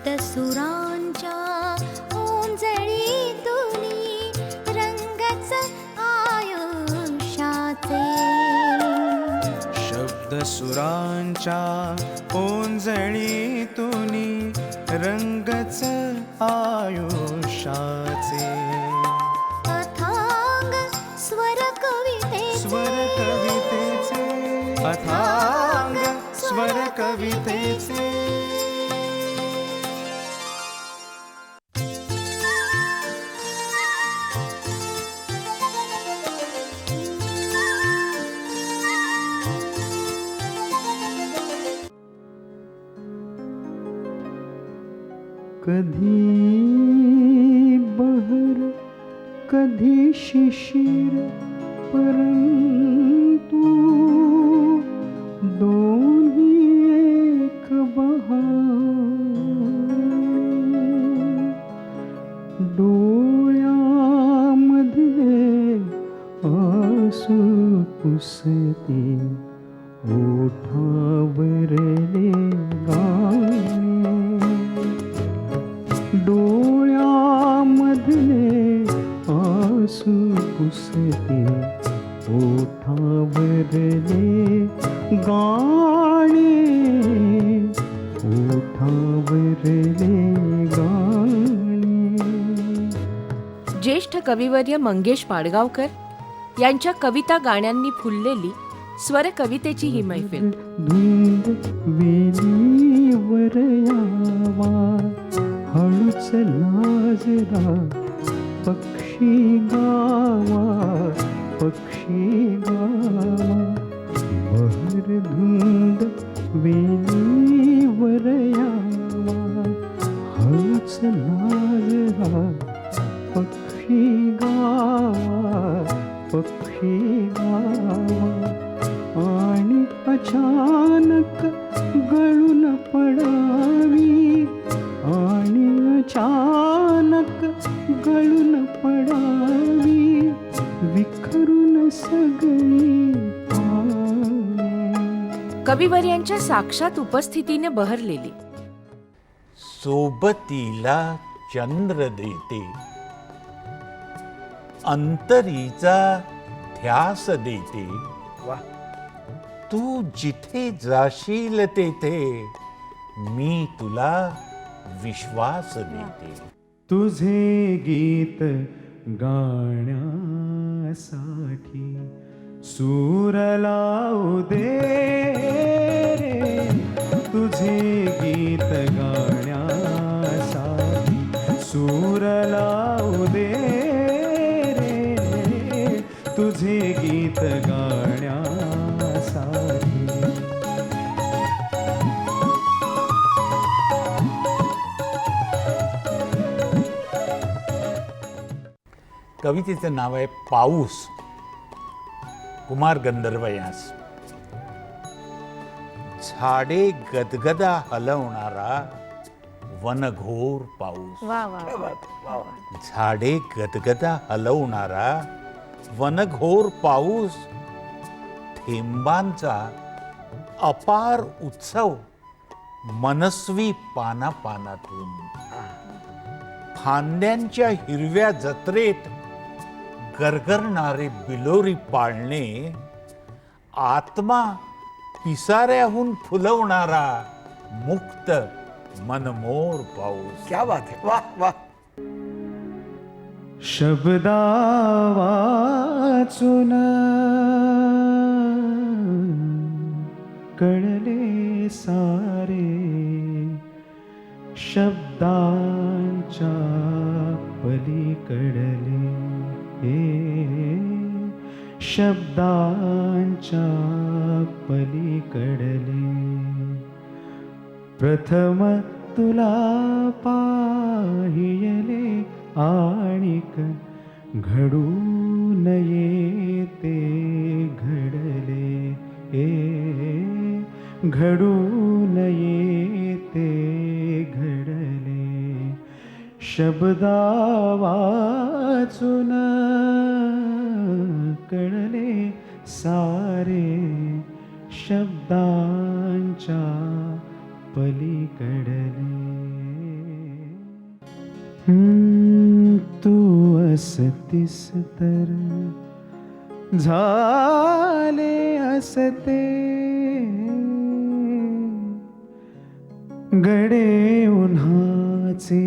शब्दसुरांच्या ओंजळीतूनी रंगच आयुष्याचे. शब्दसुरांच्या ओंजळीतूनी रंगच आयुष्याचे. अथांग स्वर कवितेचे अथांग स्वर कवितेचे. कधी बहर कधी शिशिर परंतु दोन्ही एक बहार. डोळ्यामधले आसू पुसती ओठावरले गाणे. डोळ्यामधले आसू पुसते ओठावरले गाणे. ओठावरले गाणे. ज्येष्ठ कविवर्य मंगेश पाडगावकर यांच्या कविता गाण्यांनी फुललेली स्वर कवितेची ही मैफिल. धुंद वेलीवर यावा हळूच लाजरा पक्षी गावा. पक्षी गावा बहर धुंद वेलीवर यावा हळूच लाजरा पक्षी गावा. पक्षी गावा आणि अचानक गळून पडावी. आणि अचानक गळून पडावी विखरून सगळी पाने. कविवर्यांच्या साक्षात उपस्थितीने बहरलेली. सोबतीला चंद्र देते अंतरीचा ध्यास देते. तू जिथे जाशील तेथे मी तुला विश्वास देते. तुझे गीत गाण्यासाठी सूर लावू दे रे. तुझे गीत गाण्यासाठी सूर लावू दे रे. तुझे गीत गाण्यासाठी. कवितेचं नाव आहे पाऊस. कुमार गंधर्व यांस. झाडे गदगदा हलवणारा वनघोर पाऊस. झाडे गदगदा हलवणारा वनघोर पाऊस. थेंबांचा अपार उत्सव मनस्वी पानापानातून. फांद्यांच्या हिरव्या जत्रेत गरगरणारे बिलोरी पाळणे. आत्मा पिसाऱ्याहून फुलवणारा मुक्त मनमोर पाऊस. क्या बात है, वाह वाह. शब्दा वाचून कळले सारे. शब्दांच्या पलीकडले शब्दांच्या पलीकडले. प्रथम तुला पाहिले आणिक घडून येते घडले. घडून येते शब्दा वाचून कळले सारे शब्दांच्या पलीकडले. तू असतीस तर झाले असते गडे उन्हाचे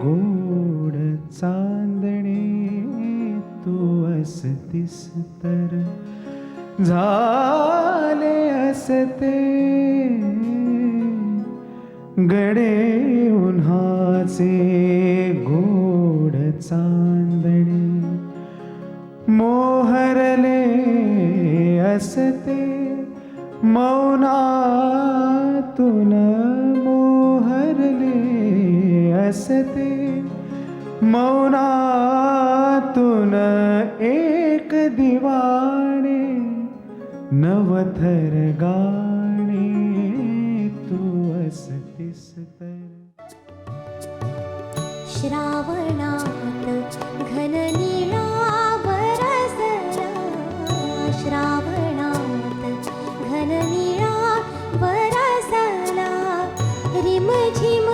गोड चांदणे. तू असतीस तर झाले असते गडे उन्हाचे गोड चांदणे. मोहरले असते मौनातून मोहरले असते मौनातून एक दिवाणे नवथर गाणे. तू असतीस तर श्रावणात घन निळा बरसला. श्रावणात घन निळा बरसला. रिमझिम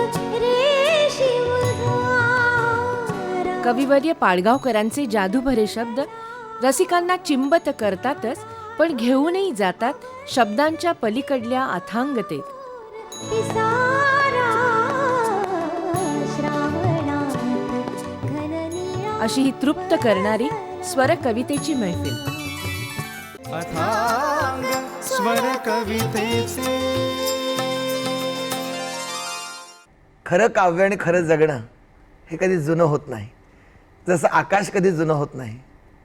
रेशीम धारा. कविवर्य पाडगावकरांचे जादूभरे शब्द रसिकांना चिंबत करतातच, पण घेऊनही जातात शब्दांच्या पलीकडल्या अथांगतेत. पिसारा श्रावणात घन निळा. अशी ही तृप्त करणारी स्वर कवितेची मैफिल. अथांग स्वर कवितेचे. खरं काव्य आणि खरं जगणं हे कधी जुनं होत नाही. जसं आकाश कधी जुनं होत नाही,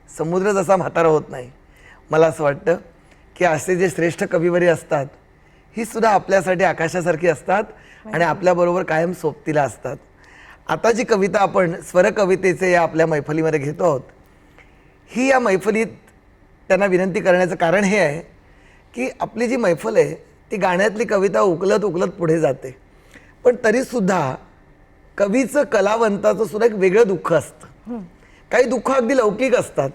समुद्र जसा म्हातारा होत नाही. मला असं वाटतं की असे जे श्रेष्ठ कविवरी असतात ही सुद्धा आपल्यासाठी आकाशासारखी असतात आणि आपल्याबरोबर कायम सोबतीला असतात. आता जी कविता आपण स्वर कवितेचे या आपल्या मैफलीमध्ये घेतो आहोत, ही या मैफलीत त्यांना विनंती करण्याचं कारण हे आहे की आपली जी मैफल आहे ती गाण्यातली कविता उकलत उकलत पुढे जाते, पण तरीसुद्धा कवीचं कलावंताचं सुद्धा एक वेगळं दुःख असतं. काही दुःख अगदी लौकिक असतात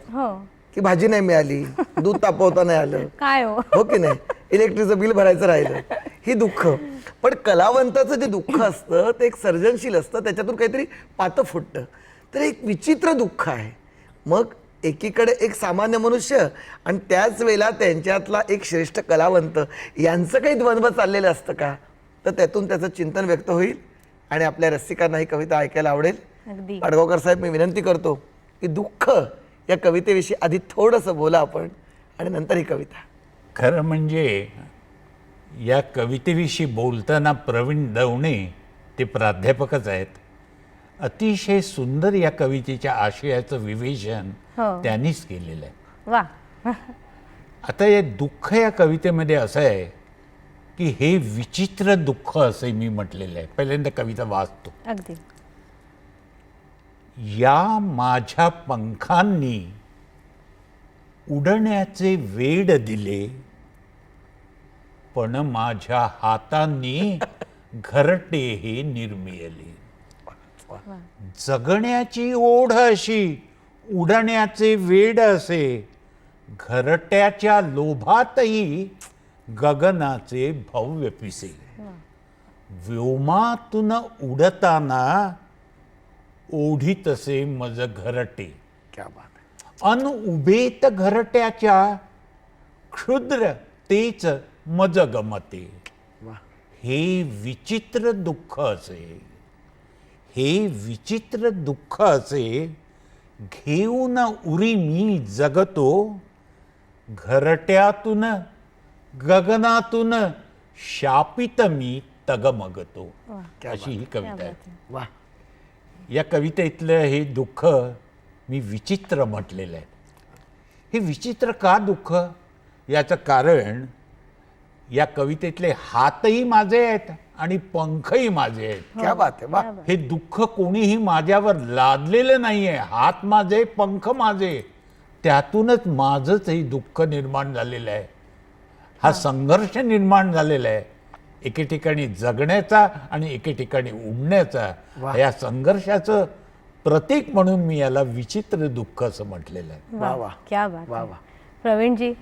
की भाजी नाही मिळाली, दूध तापवता नाही आलं, काय हो की नाही, इलेक्ट्रिकचं बिल भरायचं राहिलं, ही दुःख. पण कलावंताचं जे दुःख असतं ते एक सर्जनशील असतं, त्याच्यातून काहीतरी पातं फुटतं. तर एक विचित्र दुःख आहे. मग एकीकडे एक सामान्य मनुष्य आणि त्याच वेळेला त्यांच्यातला एक श्रेष्ठ कलावंत यांचं काही द्वंद्व चाललेलं असतं का, तर त्यातून त्याचं चिंतन व्यक्त होईल आणि आपल्या रसिकांना ही कविता ऐकायला आवडेल. अगदी. पाडगावकर साहेब, मी विनंती करतो की दुःख या कवितेविषयी आधी थोडंसं बोला आपण आणि नंतर ही कविता. खरं म्हणजे या कवितेविषयी बोलताना प्रवीण दवणे ते प्राध्यापकच आहेत. अतिशय सुंदर या कवितेच्या आशयाचं विवेचन त्यांनीच केलेलं आहे. वा. आता हे दुःख या कवितेमध्ये असं आहे की हे विचित्र दुःख असे मी म्हटलेलं आहे. पहिल्यांदा कविता वाचतो. अगदी. या माझ्या पंखांनी उडण्याचे वेड दिले, पण माझ्या हातांनी घरटे हे निर्मियले. जगण्याची ओढ अशी उडण्याचे वेड असे, घरट्याच्या लोभातही गगनाचे भव्य पिसे. व्योमातून उडताना ओढीतसे मज घरटे, क्या बात आहे. अन उभेत घरट्याच्या क्षुद्र तेच मज गमते. हे विचित्र दुःख असे, हे विचित्र दुःख असे, घेऊन उरी मी जगतो, घरट्यातून गगनातून शापित मी तगमगतो. अशी ही कविता आहे. वा. या कवितेतलं हे दुःख मी विचित्र म्हटलेलं आहे. हे विचित्र का दुःख, याचं कारण या कवितेतले हातही माझे आहेत आणि पंखही माझे आहेत. क्या बात आहे. वा. हे दुःख कोणीही माझ्यावर लादलेलं नाहीये. हात माझे, पंख माझे, त्यातूनच माझंच हे दुःख निर्माण झालेलं आहे. हा संघर्ष निर्माण झालेला आहे. एके ठिकाणी जगण्याचा आणि एके ठिकाणी उडण्याचा या संघर्षाचं प्रतीक म्हणून मी याला विचित्र दुःख असं म्हटलेलं आहे. वा वा क्या बात वा आहे. वा. प्रवीणजी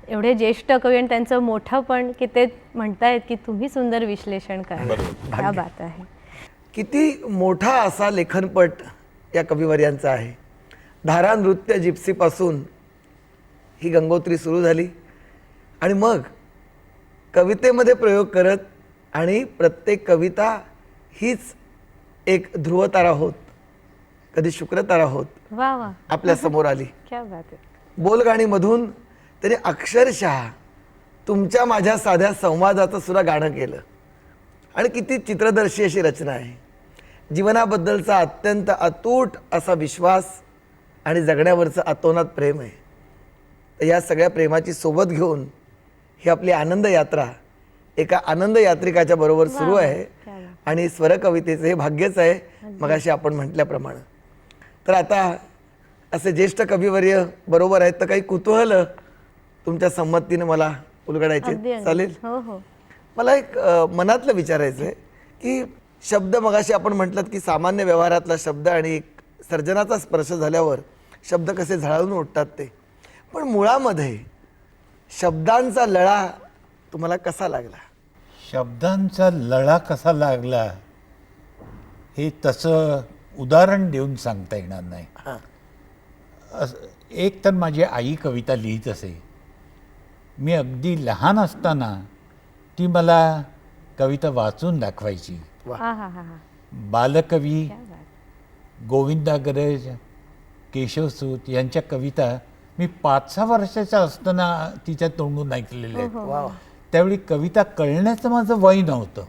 एवढे ज्येष्ठ कवी आणि त्यांचं मोठं पण की ते म्हणतायत की तुम्ही सुंदर विश्लेषण करा. क्या बात आहे. किती मोठा असा लेखनपट या कविवर्यांचा आहे. धारा नृत्य जिप्सीपासून ही गंगोत्री सुरू झाली आणि मग कवितेमध्ये प्रयोग करत आणि प्रत्येक कविता हीच एक ध्रुवतारा होत, कधी शुक्रतारा होत वा वा. आपल्या समोर आली. क्या बात आहे. बोलगाणीमधून त्याने अक्षरशः तुमच्या माझ्या साध्या संवादाचं सुद्धा गाणं केलं. आणि किती चित्रदर्शी अशी रचना आहे. जीवनाबद्दलचा अत्यंत अतूट असा विश्वास आणि जगण्यावरचं अतोनात प्रेम आहे. तर या सगळ्या प्रेमाची सोबत घेऊन ही आपली आनंद यात्रा एका आनंद यात्रिकाच्या बरोबर सुरू आहे. आणि स्वरकवितेचं हे भाग्यच आहे मगाशी आपण म्हटल्याप्रमाणे. तर आता असे ज्येष्ठ कविवर्य बरोबर आहेत तर काही कुतूहल तुमच्या संमतीने मला उलगडायचे अगदी. चालेल? हो हो. मला एक मनातलं विचारायचं आहे की शब्द मगाशी आपण म्हटलं की सामान्य व्यवहारातला शब्द आणि एक सर्जनाचा स्पर्श झाल्यावर शब्द कसे झळाळून उठतात ते, पण मुळामध्ये शब्दांचा लळा तुम्हाला कसा लागला? शब्दांचा लळा कसा लागला हे तसं उदाहरण देऊन सांगता येणार नाही. हां एक तर माझी आई कविता लिहित असे. मी अगदी लहान असताना ती मला कविता वाचून दाखवायची. हा हा हा हा. बालकवी क्या बात. गोविंदाग्रज, केशवसूत यांच्या कविता मी 5-6 वर्षाचा असताना तिच्या तोंडून ऐकलेल्या आहेत. वा त्यावेळी कविता कळण्याचं माझं वय नव्हतं,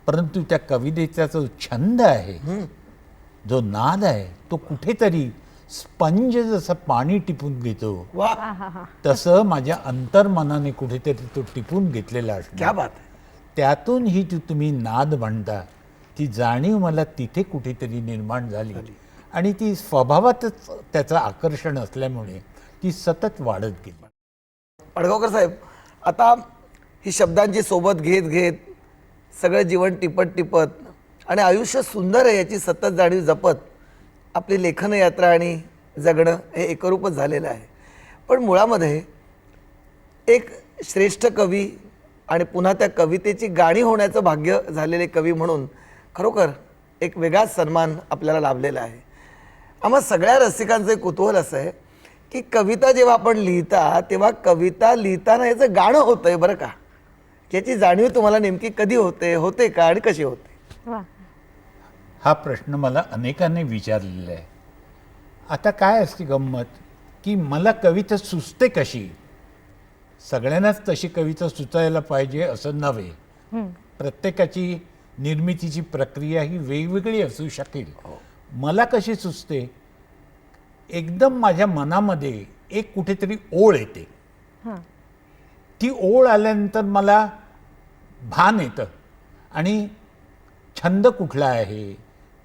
परंतु त्या कवितेचा जो छंद आहे, जो नाद आहे, तो कुठेतरी स्पंज जसं पाणी टिपून घेतो वा. हा हा हा. तसं माझ्या अंतर्मनाने कुठेतरी तो टिपून घेतलेला क्या असणार. बात आहे. त्यातून ही जी तुम्ही नाद म्हणता ती जाणीव मला तिथे कुठेतरी निर्माण झाली आणि ती स्वभावातच त्याचं आकर्षण असल्यामुळे ती सतत वाढत गेली. पडगावकर साहेब, आता ही शब्दांची सोबत घेत घेत सगळं जीवन टिपत टिपत आणि आयुष्य सुंदर आहे याची सतत जाणीव जपत आपली लेखन यात्रा आणि जगणं हे एकरूपच झालेलं आहे. पण मुळामध्ये एक श्रेष्ठ कवी आणि पुन्हा त्या कवितेची गाणी होण्याचं भाग्य झालेले कवी म्हणून खरोखर एक वेगळाच सन्मान आपल्याला लाभलेला आहे. आम्हा सगळ्या रसिकांचं एक कुतूहल असं आहे की कविता जेव्हा आपण लिहिता तेव्हा कविता लिहिताना याचं गाणं होतं आहे बरं का, याची जाणीव तुम्हाला नेमकी कधी होते का आणि कशी होते? वा. हा प्रश्न मला अनेकांनी विचारलेला आहे. आता काय असते गंमत की मला कविता सुचते कशी, सगळ्यांनाच तशी कविता सुचायला पाहिजे असं नव्हे. प्रत्येकाची निर्मितीची प्रक्रिया ही वेगवेगळी असू शकेल. मला कशी सुचते, एकदम माझ्या मनामध्ये एक कुठेतरी ओळ येते. हां. ती ओळ आल्यानंतर मला भान येतं आणि छंद कुठला आहे,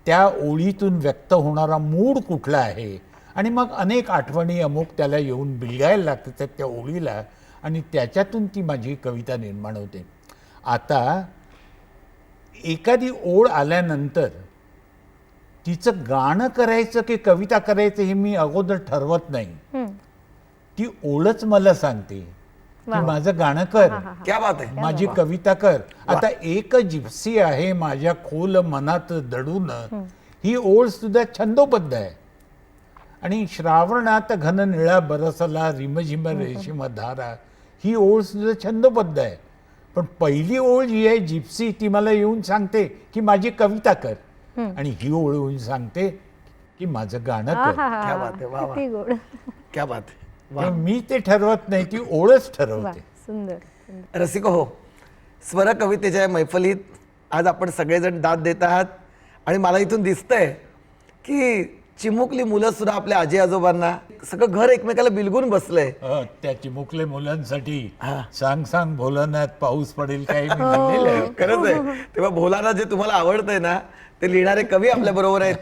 त्या ओळीतून व्यक्त होणारा मूड कुठला आहे, आणि मग अनेक आठवणी अमुक त्याला येऊन बिलगायला लागतात त्या ओळीला आणि त्याच्यातून ती माझी कविता निर्माण होते. आता एखादी ओळ आल्यानंतर तिचं गाणं करायचं की कविता करायचं हे मी अगोदर ठरवत नाही. ती ओळच मला सांगते की माझं गाणं कर, क्या बात आहे. माझी कविता कर. आता एक जिप्सी आहे माझ्या खोल मनात दडून, ही ओळ सुद्धा छंदोबद्ध आहे. आणि श्रावणात घन निळा बरसला रिमझिम रेशीम धारा, ही ओळ सुद्धा छंदोबद्ध आहे. पण पहिली ओळ जी आहे जिप्सी, ती मला येऊन सांगते की माझी कविता कर, आणि ही ओळ येऊन सांगते की माझं गाणं कर. क्या बात आहे. वा वा. किती गोड. क्या बात आहे. पण मी ते ठरवत नाही, ती ओळच वा. ठरवते. सुंदर. रसिको हो, स्वर कवितेच्या या मैफलीत आज आपण सगळेजण दाद देत आहात आणि मला इथून दिसतंय की चिमुकली मुलं सुद्धा आपल्या आजी आजोबांना सगळं घर एकमेकाला बिलगून बसलंय. त्या चिमुकल्या मुलांसाठी हा. सांग भोलानाथ पाऊस पडेल काही मी म्हणलेलं आहे. खरंच आहे. तेव्हा भोलाना जे तुम्हाला आवडतंय ना ते लिहिणारे कवी आपल्या बरोबर आहेत.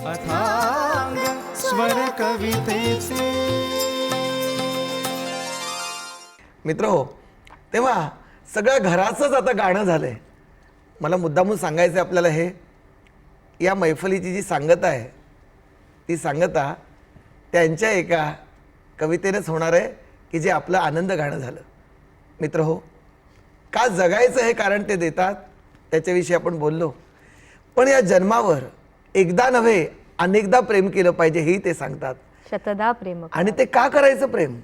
अथांग स्वर कवितेचे मित्र हो, तेव्हा सगळ्या घराचंच आता गाणं झालंय. मला मुद्दामून सांगायचं आहे आपल्याला हे, या मैफलीची जी सांगता आहे ती सांगता त्यांच्या एका कवितेनेच होणार आहे की जे आपलं आनंद गाणं झालं. मित्र हो, का जगायचं हे कारण ते देतात, त्याच्याविषयी आपण बोललो. पण या जन्मावर एकदा नव्हे अनेकदा प्रेम केलं पाहिजे हेही ते सांगतात. शतदा प्रेम करा. आणि ते का करायचं प्रेम,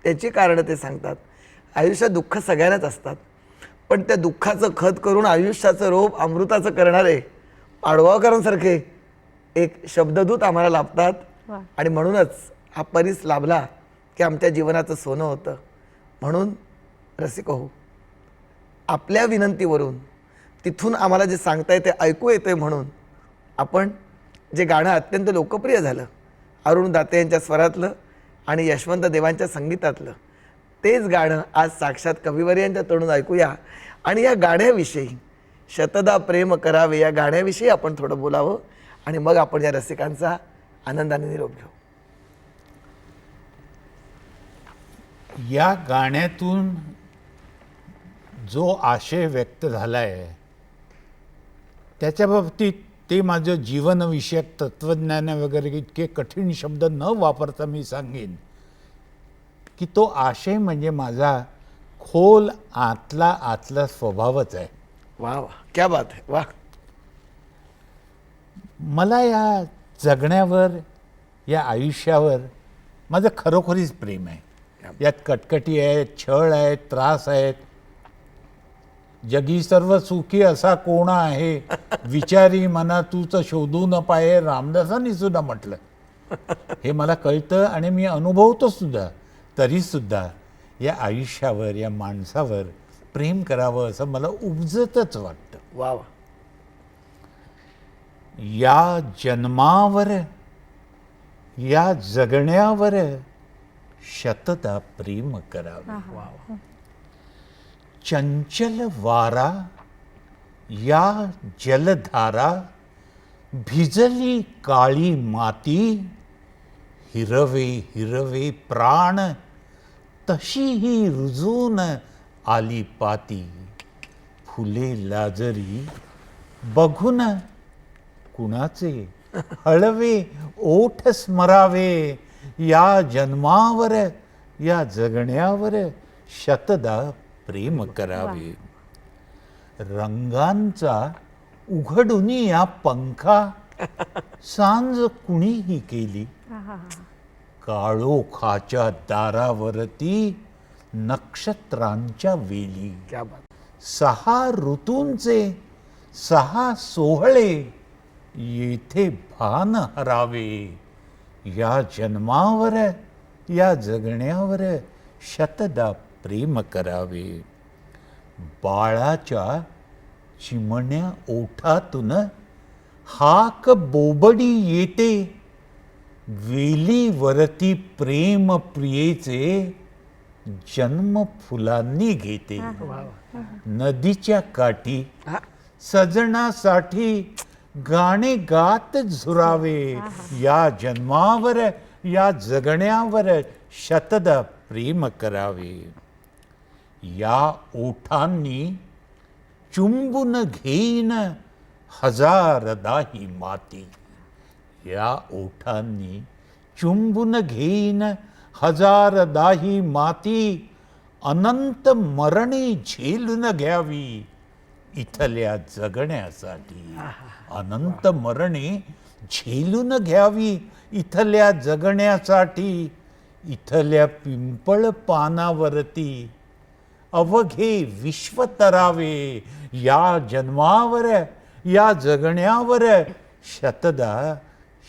त्याची कारणं ते सांगतात. आयुष्यात दुःख सगळ्यांनाच असतात, पण त्या दुःखाचं खत करून आयुष्याचं रोप अमृताचं करणारे पाडगावकरांसारखे एक शब्ददूत आम्हाला लाभतात. वा. आणि म्हणूनच हा परीस लाभला की आमच्या जीवनाचं सोनं होतं. म्हणून रसिक हो, आपल्या विनंतीवरून तिथून आम्हाला जे सांगताय ते ऐकू येते, म्हणून आपण जे गाणं अत्यंत लोकप्रिय झालं अरुण दाते यांच्या स्वरातलं आणि यशवंत देवांच्या संगीतातलं, तेच गाणं आज साक्षात कविवर्यांच्या तोंडून ऐकूया. आणि या गाण्याविषयी, शतदा प्रेम करावे या गाण्याविषयी आपण थोडं बोलावं आणि मग आपण या रसिकांचा आनंदाने निरोप घेऊ. या गाण्यातून जो आशय व्यक्त झालाय त्याच्या बाबतीत ते माझं जीवनविषयक तत्वज्ञान वगैरे इतके कठीण शब्द न वापरता मी सांगेन की तो आशय म्हणजे माझा खोल आतला स्वभावच आहे. वा वा, क्या बात आहे, वा. मला या जगण्यावर, या आयुष्यावर माझं खरोखरीच प्रेम आहे. यात कटकटी आहेत, छळ आहेत, त्रास आहेत. जगी सर्व सुखी असा कोण आहे, विचारी मना तूच शोधू न पाये, रामदासांनी सुद्धा म्हटलं. हे मला कळतं आणि मी अनुभवतो सुद्धा. तरीसुद्धा या आयुष्यावर, या माणसावर प्रेम करावं असं मला उपजतच वाटतं. वा वा. या जन्मावर, या जगण्यावर शतदा प्रेम करावे. चंचल वारा या जलधारा, भिजली काळी माती, हिरवे हिरवे प्राण तशीही रुजून आली पाती. फुले लाजरी बघून कुणाचे हळवे ओठ स्मरावे. या जन्मावर, या जगण्यावर शतदा प्रेम करावे. रंगांचा उघडुनी या पंखा, सांज कुणीही केली. काळोखाच्या दारावरती नक्षत्रांच्या वेली. क्या बात. 6 ऋतूंचे 6 सोहळे येथे भान हरावे. या जन्मावर, या जगण्यावर शतदा प्रेम करावे. बाळाच्या चिमण्या ओठातून हाक बोबडी येते, वेलीवरती प्रेम प्रियेचे जन्म फुलांनी घेते. नदीच्या काठी सजनासाठी गाणे गात झुरावे. या जन्मावर, या जगण्यावर शतदा प्रेम करावे. या ओठांनी चुंबून घेईन हजारदाही माती. या ओठांनी चुंबून घेईन हजारदाही माती. अनंत मरणे झेलून घ्यावी इथल्या जगण्यासाठी. अनंत मरणे झेलून घ्यावी इथल्या जगण्यासाठी. इथल्या पिंपळ पानावरती अवघे विश्व तरावे. या जन्मावर, या जगण्यावर शतदा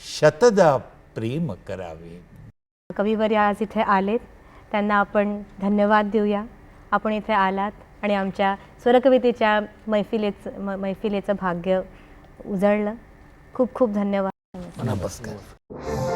शतदा प्रेम करावे. कविवर्य आज इथे आलेत, त्यांना आपण धन्यवाद देऊया. आपण इथे आलात आणि आमच्या स्वरकवितेच्या मैफिलीचं भाग्य उजळलं. खूप खूप धन्यवाद. नमस्कार.